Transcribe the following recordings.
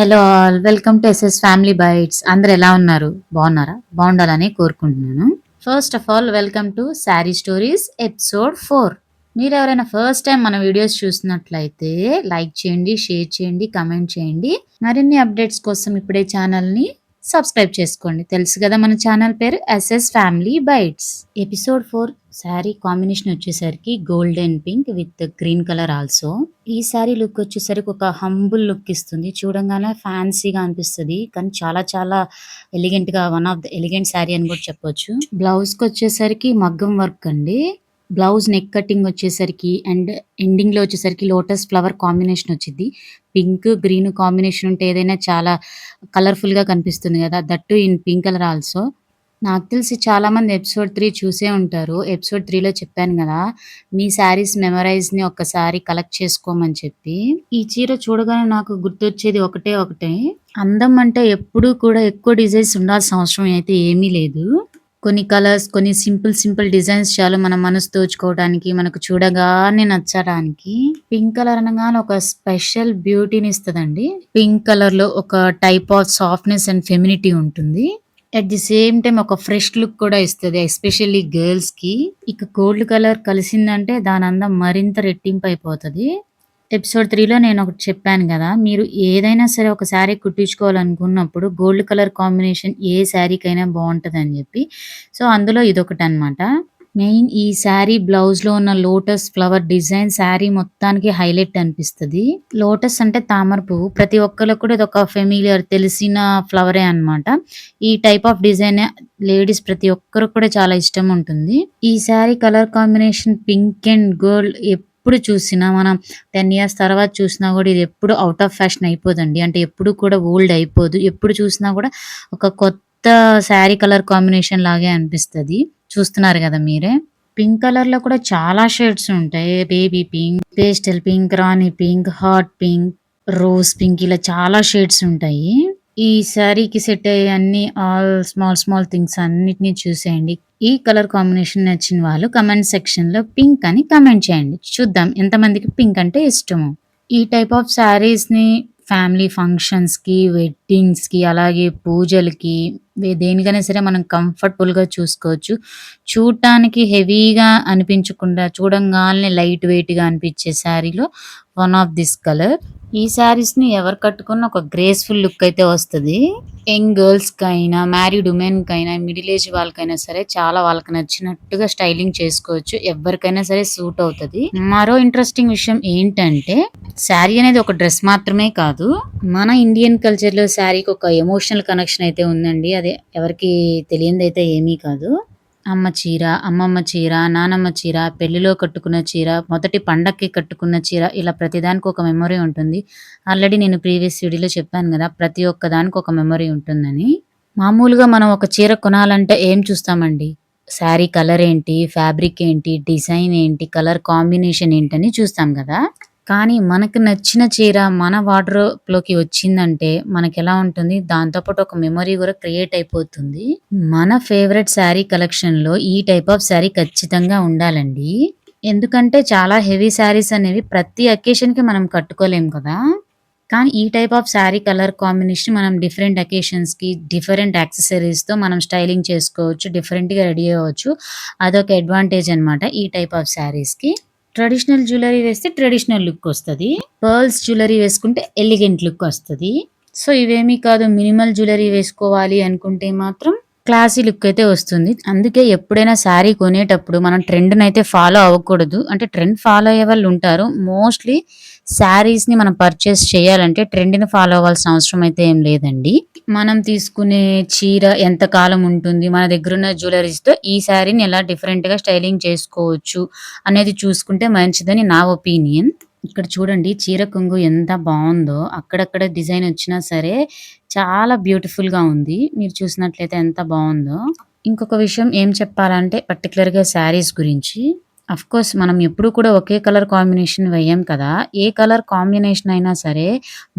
Hello all welcome to SS family bites. అందరు ఎలా ఉన్నారు? బాగున్నారా? బాగుండాలని కోరుకుంటున్నాను. First of all welcome to sari stories episode 4. మీరు ఎవరైనా ఫస్ట్ టైం మన వీడియోస్ చూసినట్లయితే లైక్ చేయండి, షేర్ చేయండి, కమెంట్ చేయండి. మరిన్ని అప్డేట్స్ కోసం ఇప్పుడే ఛానల్ని సబ్స్క్రైబ్ చేసుకోండి. తెలుసు కదా మన ఛానల్ పేరు SS family bytes. Episode 4 sari combination వచ్చేసరికి golden pink with green colour also. ఈ శారీ లుక్ వచ్చేసరికి ఒక హంబుల్ లుక్ ఇస్తుంది. చూడంగానే ఫ్యాన్సీగా అనిపిస్తుంది, కానీ చాలా చాలా ఎలిగెంట్ గా one of the elegant sari అని కూడా చెప్పొచ్చు. బ్లౌజ్ కి వచ్చేసరికి మగ్గం వర్క్ అండి. బ్లౌజ్ నెక్ కటింగ్ వచ్చేసరికి అండ్ ఎండింగ్ లో వచ్చేసరికి లోటస్ ఫ్లవర్ కాంబినేషన్ వచ్చింది. పింక్ గ్రీన్ కాంబినేషన్ ఉంటే ఏదైనా చాలా కలర్ఫుల్ గా కనిపిస్తుంది కదా, that in pink colour also. నాకు తెలిసి చాలా మంది ఎపిసోడ్ 3 చూసే ఉంటారు. ఎపిసోడ్ 3లో చెప్పాను కదా, మీ శారీస్ మెమరైజ్ ని ఒక్కసారి కలెక్ట్ చేసుకోమని చెప్పి. ఈ చీర చూడగానే నాకు గుర్తొచ్చేది ఒకటే, అందం అంటే ఎప్పుడూ కూడా ఎక్కువ డిజైన్స్ ఉండాల్సిన అవసరం అయితే ఏమీ లేదు. కొన్ని కలర్స్, కొన్ని సింపుల్ డిజైన్స్ చాలు మన మనసు దోచుకోవడానికి, మనకు చూడగానే నచ్చడానికి. పింక్ కలర్ అనగానే ఒక స్పెషల్ బ్యూటీని ఇస్తదండి. పింక్ కలర్ లో ఒక type of softness and femininity ఉంటుంది. అట్ ది సేమ్ టైం ఒక ఫ్రెష్ లుక్ కూడా ఇస్తది, ఎస్పెషల్లీ గర్ల్స్ కి. ఇక గోల్డ్ కలర్ కలిసిందంటే దాని అందం మరింత రెట్టింపు అయిపోతది. ఎపిసోడ్ 3లో నేను ఒకటి చెప్పాను కదా, మీరు ఏదైనా సరే ఒక శారీ కుట్టించుకోవాలనుకున్నప్పుడు గోల్డ్ కలర్ కాంబినేషన్ ఏ శారీకైనా బాగుంటదని చెప్పి. సో అందులో ఇదొకటి అన్నమాట. మెయిన్ ఈ శారీ బ్లౌజ్ లో ఉన్న లోటస్ ఫ్లవర్ డిజైన్ శారీ మొత్తానికి హైలైట్ అనిపిస్తది. లోటస్ అంటే తామర పువ్వు, ప్రతి ఒక్కరికి కూడా ఇది ఒక ఫెమిలియర్ తెలిసిన ఫ్లవరే అన్నమాట. ఈ టైప్ ఆఫ్ డిజైన్ లేడీస్ ప్రతి ఒక్కరికి కూడా చాలా ఇష్టం ఉంటుంది. ఈ sari colour combination pink and gold ఎప్పుడు చూసినా, మనం 10 ఇయర్స్ తర్వాత చూసినా కూడా ఇది ఎప్పుడు అవుట్ ఆఫ్ ఫ్యాషన్ అయిపోదండి. అంటే ఎప్పుడు కూడా ఓల్డ్ అయిపోదు. ఎప్పుడు చూసినా కూడా ఒక కొత్త శారీ కలర్ కాంబినేషన్ లాగే అనిపిస్తది. చూస్తున్నారు కదా మీరే. పింక్ కలర్ లో కూడా చాలా షేడ్స్ ఉంటాయి. Baby pink, pastel pink, rani pink, hot pink, rose pink, ఇలా చాలా షేడ్స్ ఉంటాయి. ఈ శారీకి సెట్ అయ్యే అన్ని ఆల్ స్మాల్ స్మాల్ థింగ్స్ అన్నిటిని చూసేయండి. ఈ కలర్ కాంబినేషన్ నచ్చిన వాళ్ళు కమెంట్ సెక్షన్ లో పింక్ అని కమెంట్ చేయండి. చూద్దాం ఎంతమందికి పింక్ అంటే ఇష్టము. ఈ టైప్ ఆఫ్ శారీస్ ని ఫ్యామిలీ ఫంక్షన్స్ కి, వెడ్డింగ్స్ కి, అలాగే పూజలకి, దేనికైనా సరే మనం కంఫర్టబుల్ గా చూసుకోవచ్చు. చూడటానికి హెవీగా అనిపించకుండా చూడంగానే లైట్ వెయిట్ గా అనిపించే శారీలో వన్ ఆఫ్ దిస్ కలర్. ఈ శారీస్ ని ఎవరు కట్టుకున్న ఒక గ్రేస్ఫుల్ లుక్ అయితే వస్తది. యంగ్ గర్ల్స్ కైనా, మ్యారీడ్ ఉమెన్ కైనా, మిడిల్ ఏజ్ వాళ్ళకైనా సరే చాలా వాళ్ళకి నచ్చినట్టుగా స్టైలింగ్ చేసుకోవచ్చు. ఎవరికైనా సరే సూట్ అవుతది. మరో ఇంట్రెస్టింగ్ విషయం ఏంటంటే, శారీ అనేది ఒక డ్రెస్ మాత్రమే కాదు. మన ఇండియన్ కల్చర్ లో శారీకి ఒక ఎమోషనల్ కనెక్షన్ అయితే ఉందండి. అదే ఎవరికి తెలియంది అయితే ఏమీ కాదు. అమ్మ చీర, అమ్మమ్మ చీర, నానమ్మ చీర, పెళ్లిలో కట్టుకున్న చీర, మొదటి పండక్కి కట్టుకున్న చీర, ఇలా ప్రతిదానికి ఒక మెమరీ ఉంటుంది. ఆల్రెడీ నేను ప్రీవియస్ వీడియోలో చెప్పాను కదా, ప్రతి ఒక్క దానికి ఒక మెమరీ ఉంటుందని. మామూలుగా మనం ఒక చీర కొనాలంటే ఏం చూస్తామండి? శారీ కలర్ ఏంటి, ఫ్యాబ్రిక్ ఏంటి, డిజైన్ ఏంటి, కలర్ కాంబినేషన్ ఏంటని చూస్తాం కదా. కానీ మనకు నచ్చిన చీర మన వార్డ్రోబ్ లోకి వచ్చిందంటే మనకెలా ఉంటుంది? దాంతో పాటు ఒక మెమరీ కూడా క్రియేట్ అయిపోతుంది. మన ఫేవరెట్ శారీ కలెక్షన్ లో ఈ టైప్ ఆఫ్ శారీ ఖచ్చితంగా ఉండాలండి. ఎందుకంటే చాలా హెవీ శారీస్ అనేవి ప్రతి అకేషన్ కి మనం కట్టుకోలేం కదా. కానీ ఈ type of sari colour combination మనం డిఫరెంట్ అకేషన్స్ కి, డిఫరెంట్ యాక్సెసరీస్ తో మనం స్టైలింగ్ చేసుకోవచ్చు, డిఫరెంట్ గా రెడీ అవ్వచ్చు. అదొక అడ్వాంటేజ్ అన్నమాట ఈ టైప్ ఆఫ్ శారీస్ కి. ట్రెడిషనల్ జ్యువెలరీ వేస్తే ట్రెడిషనల్ లుక్ వస్తది. పర్ల్స్ జ్యువెలరీ వేసుకుంటే ఎలిగెంట్ లుక్ వస్తది. సో ఇవేమీ కాదు, మినిమల్ జ్యువెలరీ వేసుకోవాలి అనుకుంటే మాత్రం క్లాసీ లుక్ అయితే వస్తుంది. అందుకే ఎప్పుడైనా శారీ కొనేటప్పుడు మనం ట్రెండ్ అయితే ఫాలో అవ్వకూడదు. అంటే ట్రెండ్ ఫాలో అయ్యే వాళ్ళు ఉంటారు. మోస్ట్లీ శారీస్ ని మనం పర్చేస్ చేయాలంటే ట్రెండ్ ని ఫాలో అవ్వాల్సిన అవసరం అయితే ఏం లేదండి. మనం తీసుకునే చీర ఎంత కాలం ఉంటుంది, మన దగ్గరున్న జ్యువెలరీస్‌తో ఈ శారీని ఎలా డిఫరెంట్‌గా స్టైలింగ్ చేసుకోవచ్చు అనేది చూసుకుంటే మంచిదని నా ఒపీనియన్. ఇక్కడ చూడండి చీర కొంగు ఎంత బావుందో. అక్కడక్కడ డిజైన్ వచ్చినా సరే చాలా బ్యూటిఫుల్‌గా ఉంది. మీరు చూసినట్లయితే ఎంత బావుందో. ఇంకొక విషయం ఏం చెప్పాలంటే పర్టిక్యులర్‌గా శారీస్ గురించి. అఫ్‌కోర్స్ మనం ఎప్పుడు కూడా ఒకే కలర్ కాంబినేషన్ వెయ్యం కదా. ఏ కలర్ కాంబినేషన్ అయినా సరే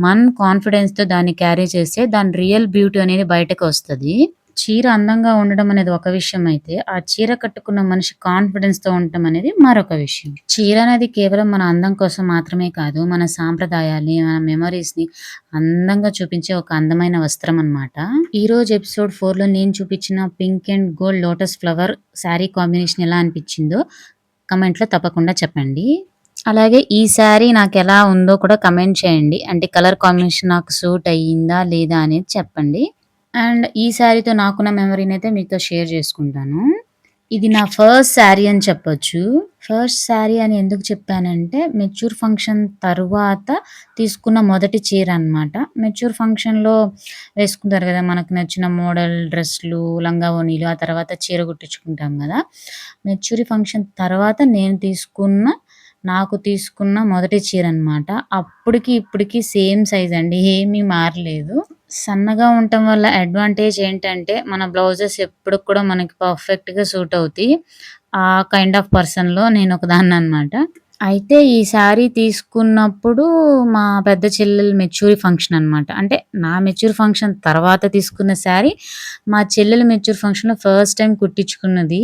మన కాన్ఫిడెన్స్‌తో దాన్ని క్యారీ చేస్తే దాని రియల్ బ్యూటీ అనేది బయటకు వస్తది. చీర అందంగా ఉండడం అనేది ఒక విషయం అయితే, ఆ చీర కట్టుకున్న మనిషి కాన్ఫిడెన్స్‌తో ఉండటం అనేది మరొక విషయం. చీర అనేది కేవలం మన అందం కోసం మాత్రమే కాదు, మన సాంప్రదాయాల్ని, మన మెమోరీస్‌ని అందంగా చూపించే ఒక అందమైన వస్త్రం అన్నమాట. ఈరోజు ఎపిసోడ్ 4లో నేను చూపించిన pink and gold lotus flower sari combination ఎలా అనిపించిందో కమెంట్‌లో తప్పకుండా చెప్పండి. అలాగే ఈ శారీ నాకెలా ఉందో కూడా కమెంట్ చేయండి. అంటే కలర్ కాంబినేషన్ నాకు సూట్ అయ్యిందా? లేదా? అనేది చెప్పండి. అండ్ ఈ శారీతో నాకున్న మెమరీనైతే మీతో షేర్ చేసుకుంటాను. ఇది నా ఫస్ట్ శారీ అని చెప్పొచ్చు. ఫస్ట్ శారీ అని ఎందుకు చెప్పానంటే, మెచ్యూర్ ఫంక్షన్ తరువాత తీసుకున్న మొదటి చీర అనమాట. మెచ్యూర్ ఫంక్షన్‌లో వేసుకుంటారు గదా! మనకు నచ్చిన మోడల్ డ్రెస్‌లు, లంగా ఓణీలు, ఆ తర్వాత చీర కుట్టించుకుంటాం గదా! మెచ్యూరి ఫంక్షన్ తర్వాత నాకు తీసుకున్న మొదటి చీరనమాట. అప్పటికి, ఇప్పటికి సేమ్ సైజ్ అండి. ఏమీ మారలేదు. సన్నగా ఉండటం వల్ల అడ్వాంటేజ్ ఏంటంటే, మన బ్లౌజెస్ ఎప్పటికి కూడా మనకి పర్ఫెక్ట్‌గా సూట్ అవుతాయి. ఆ కైండ్ ఆఫ్ పర్సన్‌లో నేనొకదాన్ననమాట. అయితే ఈ శారీ తీసుకున్నప్పుడు మా పెద్ద చెల్లెలు మెచ్యూరి ఫంక్షన్ అనమాట. అంటే నా మెచ్యూర్ ఫంక్షన్ తర్వాత తీసుకున్న శారీ, మా చెల్లెల మెచ్యూర్ ఫంక్షన్‌లో ఫస్ట్ టైమ్ కుట్టించుకున్నది.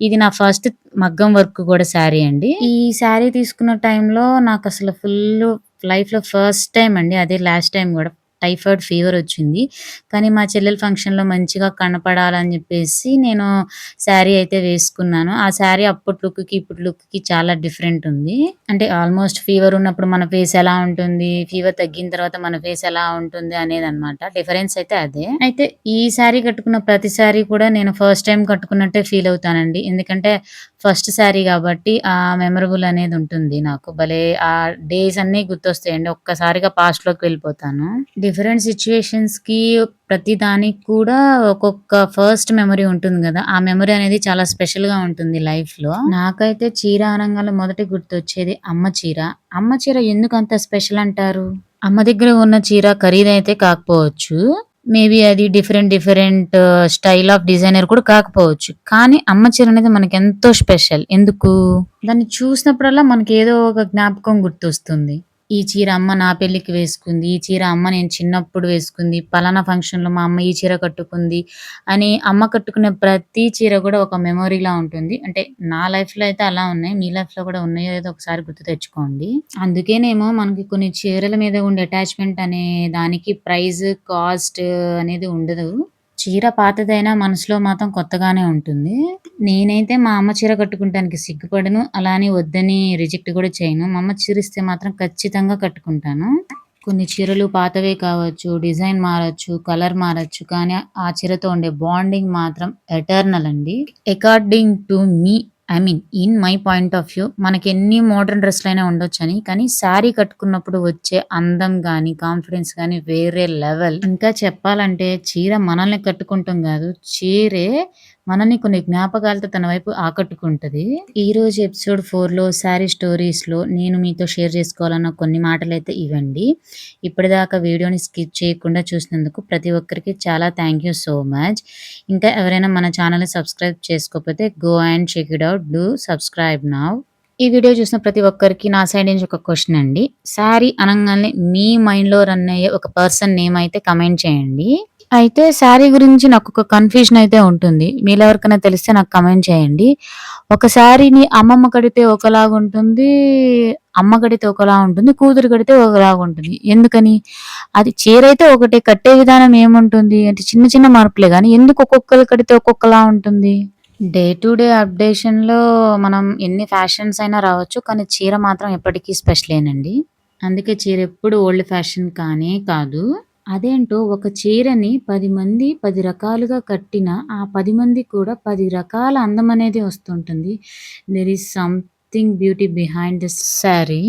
ఇది నా ఫస్ట్ మగ్గం వర్క్ కూడా శారీ అండి. ఈ శారీ తీసుకున్న టైంలో నాకసలు ఫుల్లు లైఫ్‌లో ఫస్ట్ టైమ్ అండి. అదే లాస్ట్ టైమ్ గూడా టైఫాయిడ్ ఫీవర్ వచ్చింది. కానీ మా చెల్లెల ఫంక్షన్‌లో మంచిగా కనపడాలని జెప్పేసి నేను శారీ అయితే వేసుకున్నాను. ఆ శారీ అప్పటి లుక్‌కి, ఇప్పటి లుక్‌కి చాలా డిఫరెంట్ ఉంది. అంటే ఆల్మోస్ట్ ఫీవర్ ఉన్నప్పుడు మన ఫేస్ ఎలా ఉంటుంది, ఫీవర్ తగ్గిన తర్వాత మన ఫేస్ ఎలా ఉంటుంది అనేదన్నమాట. డిఫరెన్స్ అయితే అదే. అయితే ఈ శారీ కట్టుకున్న ప్రతిసారి కూడా నేను ఫస్ట్ టైమ్ కట్టుకున్నట్టే ఫీల్ అవుతానండి. ఎందుకంటే ఫస్ట్ శారీ గాబట్టి ఆ మెమరబుల్ అనేది ఉంటుంది నాకు. భలే ఆ డేస్ అన్నీ గుర్తొస్తాయండి. ఒక్కసారిగా పాస్ట్‌లోకి వెళ్ళిపోతాను. డిఫరెంట్ సిట్యుయేషన్స్‌కి ప్రతి దానికి కూడా ఒక్కొక్క ఫస్ట్ మెమరీ ఉంటుంది గదా! ఆ మెమరీ అనేది చాలా స్పెషల్‌గా ఉంటుంది లైఫ్‌లో. నాకైతే చీర అనంగానే మొదట గుర్తొచ్చేది అమ్మ చీర. అమ్మ చీర ఎందుకంత స్పెషల్ అంటారు? అమ్మ దగ్గర ఉన్న చీర ఖరీదైతే కాకపోవచ్చు. మేబీ అది డిఫరెంట్ స్టైల్ ఆఫ్ డిజైనర్ కూడా కాకపోవచ్చు. కానీ అమ్మ చీర అనేది మనకెంతో స్పెషల్. ఎందుకు? దాన్ని చూసినప్పుడల్లా మనకేదో ఒక జ్ఞాపకం గుర్తొస్తుంది. ఈ చీర అమ్మ నా పెళ్ళికి వేసుకుంది. ఈ చీర అమ్మ నేను చిన్నప్పుడు వేసుకుంది. పలానా ఫంక్షన్‌లో మా అమ్మ ఈ చీర కట్టుకుంది అని అమ్మ కట్టుకునే ప్రతి చీర కూడా ఒక మెమొరీలా ఉంటుంది. అంటే నా లైఫ్‌లో అయితే అలా ఉన్నాయి. మీ లైఫ్‌లో కూడా ఉన్నాయో లేదో ఒకసారి గుర్తు తెచ్చుకోండి. అందుకేనేమో మనకి కొన్ని చీరల మీద ఉండే అటాచ్‌మెంట్ అనే దానికి ప్రైస్, కాస్ట్ అనేది ఉండదు. చీర పాతదైనా మనసులో మాత్రం కొత్తగానే ఉంటుంది. నేనైతే మా అమ్మ చీర కట్టుకుంటానికి సిగ్గుపడను. అలా అని వద్దని రిజెక్ట్ కూడా చేయను. మా అమ్మ చీర ఇస్తే మాత్రం ఖచ్చితంగా కట్టుకుంటాను. కొన్ని చీరలు పాతవే కావచ్చు, డిజైన్ మారొచ్చు, కలర్ మారొచ్చు. కానీ ఆ చీరతో ఉండే బాండింగ్ మాత్రం ఎటర్నల్ అండి. According to me in my point of view మనకెన్ని మోడర్న్ డ్రెస్‌లైనా ఉండొచ్చని, కానీ శారీ కట్టుకున్నప్పుడు వచ్చే అందం గాని, కాన్ఫిడెన్స్ గాని వేరే లెవెల్. ఇంకా చెప్పాలంటే చీర మనల్ని కట్టుకుంటాం గాదు. చీరే మనల్ని కొన్ని జ్ఞాపకాలతో తన వైపు ఆకట్టుకుంటది. ఈరోజు ఎపిసోడ్ 4లో శారీ స్టోరీస్‌లో నేను మీతో షేర్ చేసుకోవాలన్న కొన్ని మాటలైతే ఇవండి. ఇప్పటిదాకా వీడియోని స్కిప్ చేయకుండా చూసినందుకు ప్రతి ఒక్కరికి చాలా థ్యాంక్ యూ సో మచ్. ఇంకా ఎవరైనా మన ఛానల్‌ని సబ్స్క్రైబ్ చేసుకోకపోతే go and check it out. Do subscribe now. ఈ వీడియో చూసిన ప్రతి ఒక్కరికి నా సైడ్ నుంచి ఒక క్వెషన్ అండి. శారీ అనంగానే మీ మైండ్‌లో రన్ అయ్యే ఒక పర్సన్ నేమ్ అయితే కామెంట్ చేయండి. అయితే శారీ గురించి నాకొక కన్‌ఫ్యూజన్ అయితే ఉంటుంది. మీలో ఎవరికైనా తెలిస్తే నాకు కామెంట్ చేయండి. ఒక శారీని అమ్మమ్మ కడితే ఒకలాగుంటుంది. అమ్మ కడితే ఒకలా ఉంటుంది. కూతురు కడితే ఒకలాగుంటుంది. ఎందుకని? అది చీరైతే ఒకటే కట్టే విధానం ఏముంటుంది? అంటే చిన్న చిన్న మార్పులే గానీ ఎందుకు ఒక్కొక్కళ్ళు కడితే ఒక్కొక్కలా ఉంటుంది? డే టు డే అప్‌డేషన్‌లో మనం ఎన్ని ఫ్యాషన్స్ అయినా రావచ్చు. కానీ చీర మాత్రం ఎప్పటికీ స్పెషలేనండి. అందుకే చీర ఎప్పుడు ఓల్డ్ ఫ్యాషన్ కానే కాదు. అదేంటో ఒక చీరని 10 మంది 10 రకాలుగా కట్టినా, ఆ 10 మందికి కూడా 10 రకాల అందం అనేది వస్తుంటుంది. There is something beauty behind this sari.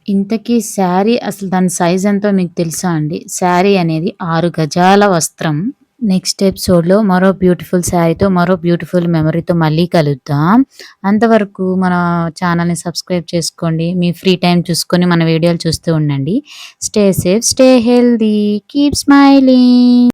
ఇంతకీ శారీ అసలు దాని సైజ్ ఎంతో మీకు తెలుసా అండి? శారీ అనేది 6 గజాల వస్త్రం. నెక్స్ట్ ఎపిసోడ్‌లో మరో బ్యూటిఫుల్ శారీతో, మరో బ్యూటిఫుల్ మెమరీతో మళ్ళీ కలుద్దాం. అంతవరకు మన ఛానల్‌ని సబ్స్క్రైబ్ చేసుకోండి. మీ ఫ్రీ టైమ్ చూసుకొని మన వీడియోలు చూస్తూ ఉండండి. Stay safe, stay healthy, keep smiling.